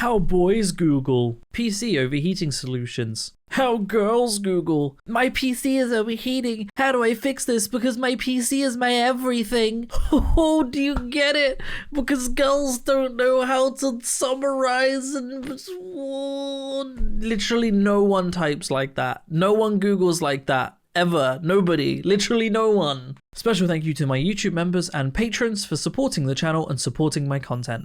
How boys Google PC overheating solutions. How girls Google my PC is overheating. How do I fix this? Because my PC is my everything. Oh, do you get it? Because girls don't know how to summarize and literally no one types like that. No one Googles like that. Ever. Nobody. Literally no one. Special thank you to my YouTube members and patrons for supporting the channel and supporting my content.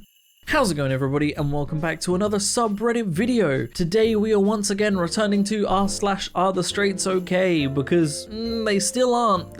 How's it going, everybody, and welcome back to another subreddit video. Today we are once again returning to r/AreTheStraightsOK because they still aren't.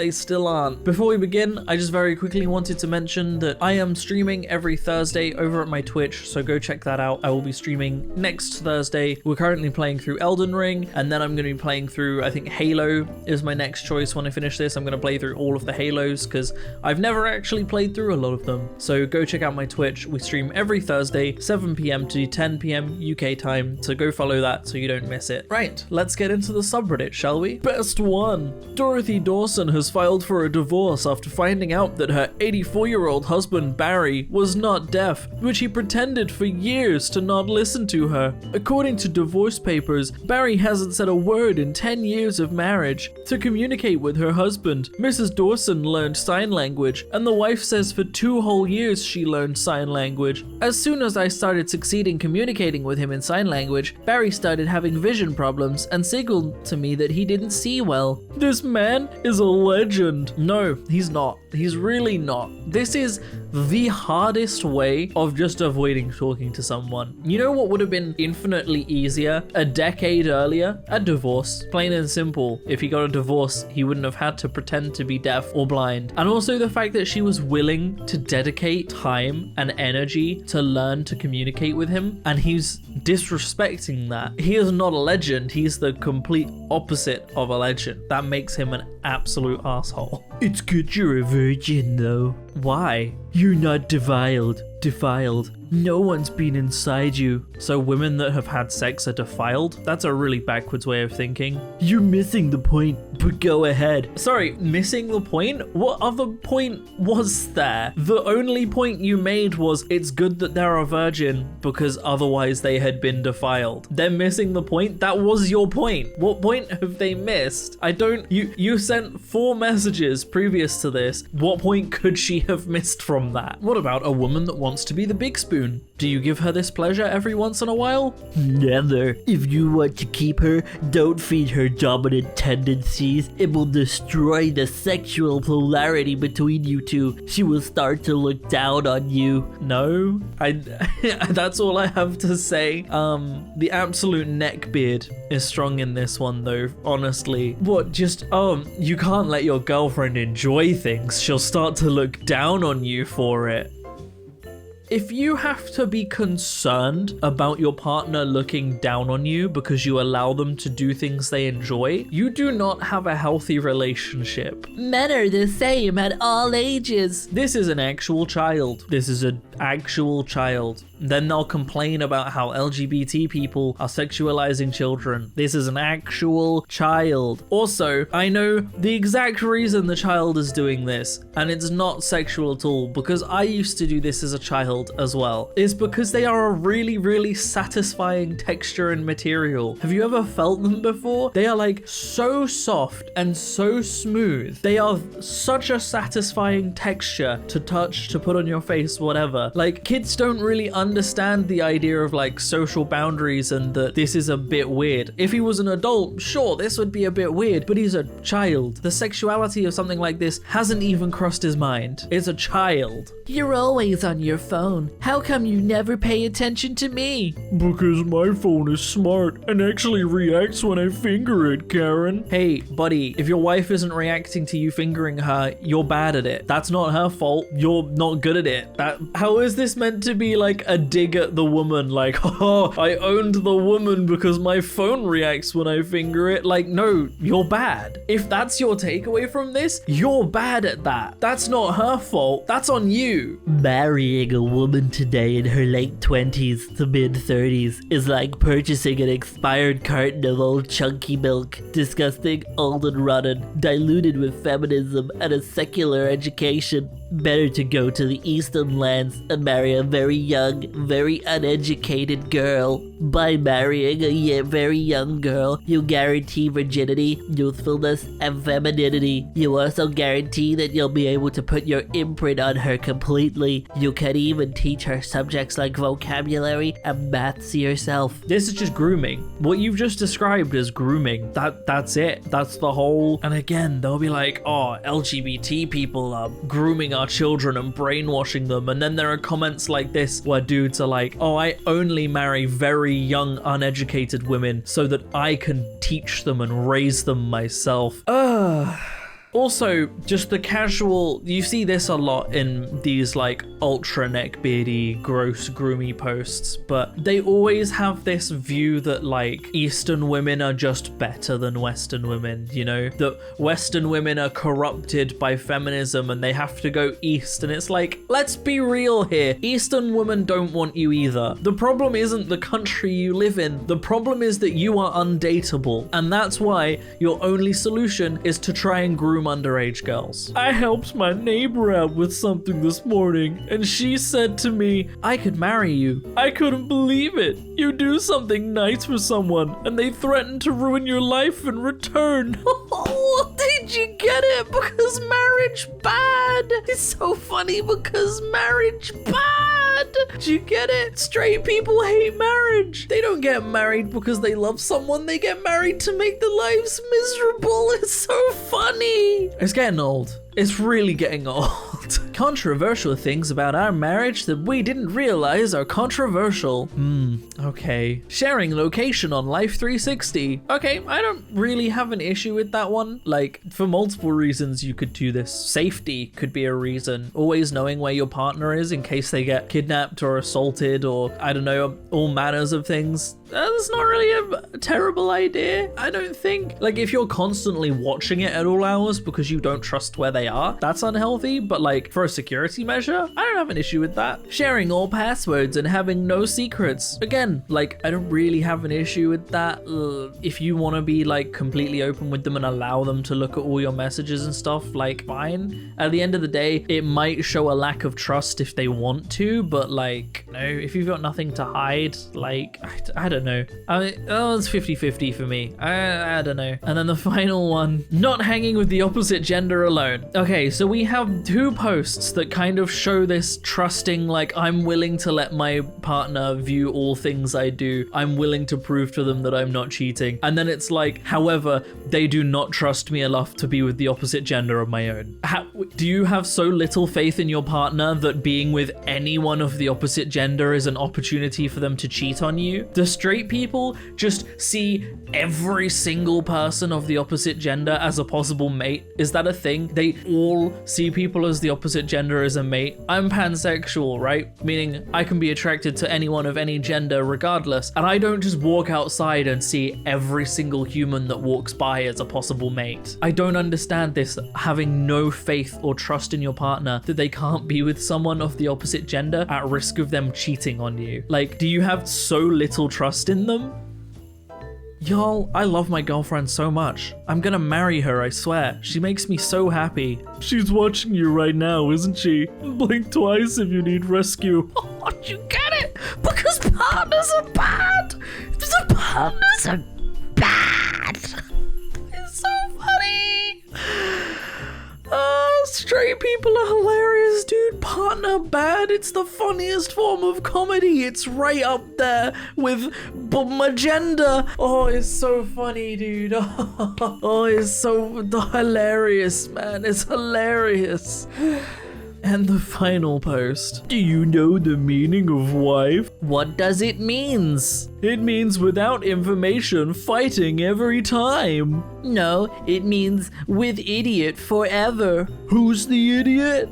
Before we begin, I just very quickly wanted to mention that I am streaming every Thursday over at my Twitch, so go check that out. I will be streaming next Thursday. We're currently playing through Elden Ring, and then I'm going to be playing through, I think Halo is my next choice when I finish this. I'm going to play through all of the Halos because I've never actually played through a lot of them. So go check out my Twitch. We stream every Thursday, 7 PM to 10 PM UK time, so go follow that so you don't miss it. Right, let's get into the subreddit, shall we? Best one. Dorothy Dawson has filed for a divorce after finding out that her 84-year-old husband Barry was not deaf, which he pretended for years to not listen to her. According to divorce papers, Barry hasn't said a word in 10 years of marriage. To communicate with her husband, Mrs. Dawson learned sign language, and the wife says for 2 whole years she learned sign language. As soon as I started succeeding communicating with him in sign language, Barry started having vision problems and signaled to me that he didn't see well. This man is a legend. No, he's not. He's really not. This is the hardest way of just avoiding talking to someone. You know what would have been infinitely easier a decade earlier? A divorce. Plain and simple. If he got a divorce, he wouldn't have had to pretend to be deaf or blind. And also the fact that she was willing to dedicate time and energy to learn to communicate with him, and he's disrespecting that. He is not a legend. He's the complete opposite of a legend. That makes him an absolute asshole. It's good you're a virgin though. Why? You're not defiled. No one's been inside you. So women that have had sex are defiled? That's a really backwards way of thinking. You're missing the point, but go ahead. Sorry, missing the point? What other point was there? The only point you made was it's good that they're a virgin because otherwise they had been defiled. They're missing the point? That was your point. What point have they missed? You sent 4 messages previous to this. What point could she have missed from that? What about a woman that wants to be the big spoon? Do you give her this pleasure every once in a while? Never. If you want to keep her, don't feed her dominant tendencies. It will destroy the sexual polarity between you two. She will start to look down on you. No? That's all I have to say. The absolute neckbeard is strong in this one though, honestly. What, just, you can't let your girlfriend enjoy things. She'll start to look down on you for it. If you have to be concerned about your partner looking down on you because you allow them to do things they enjoy, you do not have a healthy relationship. Men are the same at all ages. This is an actual child. This is an actual child. Then they'll complain about how LGBT people are sexualizing children. This is an actual child. Also, I know the exact reason the child is doing this, and it's not sexual at all, because I used to do this as a child as well. It's because they are a really, really satisfying texture and material. Have you ever felt them before? They are like so soft and so smooth. They are such a satisfying texture to touch, to put on your face, whatever. Like, kids don't really understand the idea of like social boundaries and that this is a bit weird. If he was an adult, sure, this would be a bit weird, but he's a child. The sexuality of something like this hasn't even crossed his mind. It's a child. You're always on your phone. How come you never pay attention to me? Because my phone is smart and actually reacts when I finger it, Karen. Hey, buddy, if your wife isn't reacting to you fingering her, you're bad at it. That's not her fault. You're not good at it. How is this meant to be like a dig at the woman? Like, oh, I owned the woman because my phone reacts when I finger it. Like, no, you're bad. If that's your takeaway from this, you're bad at that. That's not her fault. That's on you. Marrying a woman today in her late 20s to mid 30s is like purchasing an expired carton of old chunky milk. Disgusting, old and rotten, diluted with feminism and a secular education. Better to go to the eastern lands and marry a very young, very uneducated girl. By marrying a very young girl, you guarantee virginity, youthfulness, and femininity. You also guarantee that you'll be able to put your imprint on her completely. You can even teach her subjects like vocabulary and maths yourself. This is just grooming. What you've just described is grooming. That's it. That's the whole. And again, they'll be like, oh, LGBT people are grooming our children and brainwashing them. And then there are comments like this where dudes are like, oh, I only marry very young, uneducated women so that I can teach them and raise them myself. Also, just the casual, you see this a lot in these like ultra neckbeardy, gross, groomy posts, but they always have this view that like Eastern women are just better than Western women, you know? That Western women are corrupted by feminism and they have to go East, and it's like, let's be real here. Eastern women don't want you either. The problem isn't the country you live in. The problem is that you are undateable, and that's why your only solution is to try and groom underage girls. I helped my neighbor out with something this morning, and she said to me, I could marry you. I couldn't believe it. You do something nice for someone, and they threaten to ruin your life in return. Did you get it? Because marriage bad. It's so funny because marriage bad. Do you get it? Straight people hate marriage. They don't get married because they love someone. They get married to make their lives miserable. It's so funny. It's getting old. It's really getting old. Controversial things about our marriage that we didn't realize are controversial. Okay. Sharing location on Life 360. Okay, I don't really have an issue with that one. Like, for multiple reasons you could do this. Safety could be a reason. Always knowing where your partner is in case they get kidnapped or assaulted or, I don't know, all manners of things. That's not really a terrible idea, I don't think. Like, if you're constantly watching it at all hours because you don't trust where they are, that's unhealthy, but like, for a security measure, I don't have an issue with that. Sharing all passwords and having no secrets. Again, like, I don't really have an issue with that. If you want to be like completely open with them and allow them to look at all your messages and stuff, like, fine. At the end of the day, it might show a lack of trust if they want to, but like, no, if you've got nothing to hide, like, I don't know. I mean, it's 50-50 for me. I don't know. And then the final one, not hanging with the opposite gender alone. Okay, so we have two posts that kind of show this trusting, like, I'm willing to let my partner view all things I do. I'm willing to prove to them that I'm not cheating. And then it's like, however, they do not trust me enough to be with the opposite gender of my own. Do you have so little faith in your partner that being with anyone of the opposite gender is an opportunity for them to cheat on you? The straight people just see every single person of the opposite gender as a possible mate. Is that a thing? They all see people as the opposite gender as a mate. I'm pansexual, right? Meaning I can be attracted to anyone of any gender regardless. And I don't just walk outside and see every single human that walks by as a possible mate. I don't understand this, having no faith or trust in your partner that they can't be with someone of the opposite gender at risk of them cheating on you. Like, do you have so little trust in them? Y'all, I love my girlfriend so much. I'm gonna marry her, I swear. She makes me so happy. She's watching you right now, isn't she? Blink twice if you need rescue. Oh, you get it? Because partners are bad. The partners are bad. It's so funny. Straight people are hilarious, dude. Partner bad. It's the funniest form of comedy. It's right up there with Magenda. Oh, it's so funny, dude. Oh, it's so hilarious, man. It's hilarious. And the final post. Do you know the meaning of wife? What does it means? It means without information, fighting every time. No, it means with idiot forever. Who's the idiot?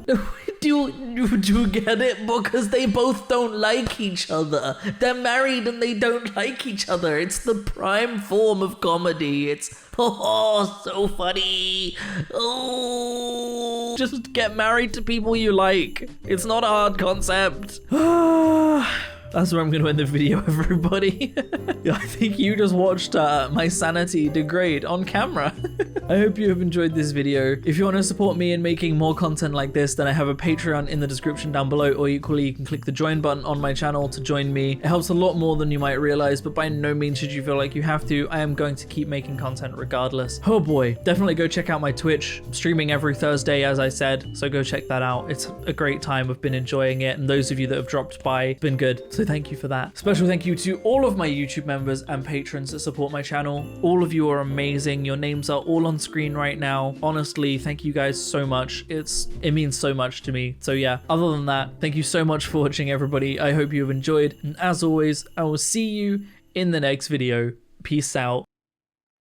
Do you get it? Because they both don't like each other. They're married and they don't like each other. It's the prime form of comedy. It's so funny. Oh, just get married to people you like. It's not a hard concept. That's where I'm going to end the video, everybody. I think you just watched my sanity degrade on camera. I hope you have enjoyed this video. If you want to support me in making more content like this, then I have a Patreon in the description down below, or equally you can click the join button on my channel to join me. It helps a lot more than you might realize, but by no means should you feel like you have to. I am going to keep making content regardless. Oh boy, definitely go check out my Twitch. I'm streaming every Thursday, as I said, so go check that out. It's a great time. I've been enjoying it, and those of you that have dropped by, it's been good. So thank you for that. Special thank you to all of my YouTube members and patrons that support my channel. All of you are amazing. Your names are all on screen right now. Honestly, thank you guys so much. It means so much to me. So yeah, other than that, thank you so much for watching, everybody. I hope you have enjoyed, and as always, I will see you in the next video. Peace out.